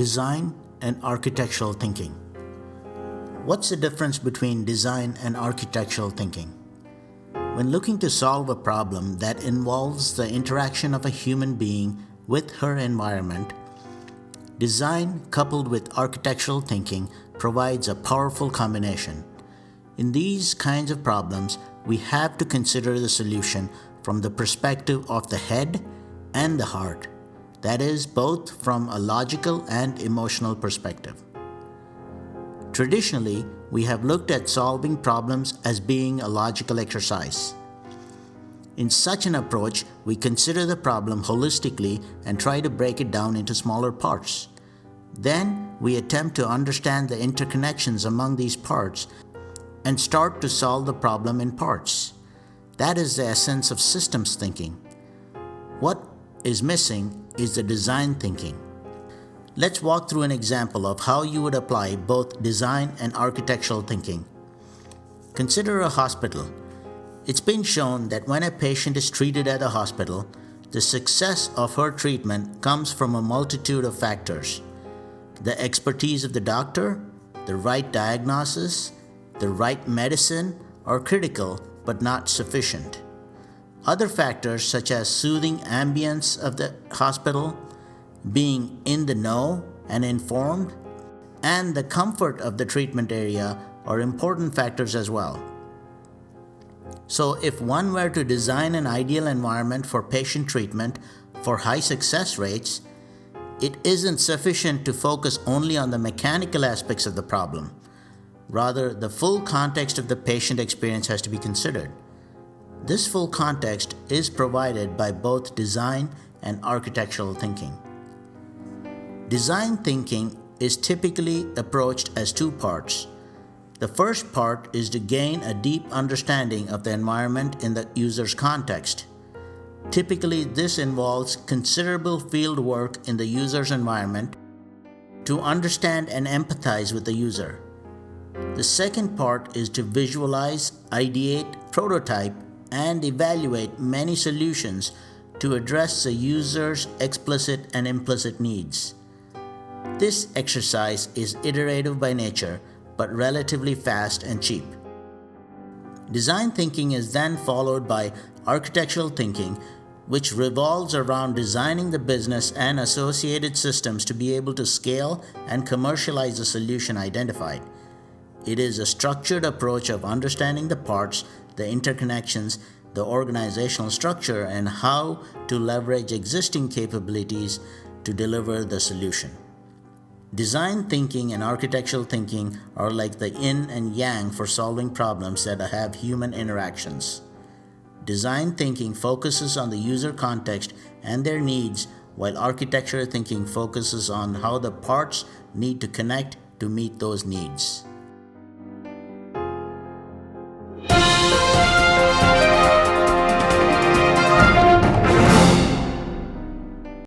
Design and architectural thinking. What's the difference between design and architectural thinking? When looking to solve a problem that involves the interaction of a human being with her environment, design coupled with architectural thinking provides a powerful combination. In these kinds of problems, we have to consider the solution from the perspective of the head and the heart. That is, both from a logical and emotional perspective. Traditionally, we have looked at solving problems as being a logical exercise. In such an approach, we consider the problem holistically and try to break it down into smaller parts. Then, we attempt to understand the interconnections among these parts and start to solve the problem in parts. That is the essence of systems thinking. What is missing is the design thinking. Let's walk through an example of how you would apply both design and architectural thinking. Consider a hospital. It's been shown that when a patient is treated at a hospital, the success of her treatment comes from a multitude of factors. The expertise of the doctor, the right diagnosis, the right medicine are critical but not sufficient. Other factors such as soothing ambience of the hospital, being in the know and informed, and the comfort of the treatment area are important factors as well. So if one were to design an ideal environment for patient treatment for high success rates, it isn't sufficient to focus only on the mechanical aspects of the problem. Rather, the full context of the patient experience has to be considered. This full context is provided by both design and architectural thinking. Design thinking is typically approached as two parts. The first part is to gain a deep understanding of the environment in the user's context. Typically, this involves considerable field work in the user's environment to understand and empathize with the user. The second part is to visualize, ideate, prototype, and evaluate many solutions to address the user's explicit and implicit needs. This exercise is iterative by nature, but relatively fast and cheap. Design thinking is then followed by architectural thinking, which revolves around designing the business and associated systems to be able to scale and commercialize the solution identified. It is a structured approach of understanding the parts, the interconnections, the organizational structure, and how to leverage existing capabilities to deliver the solution. Design thinking and architectural thinking are like the yin and yang for solving problems that have human interactions. Design thinking focuses on the user context and their needs, while architectural thinking focuses on how the parts need to connect to meet those needs.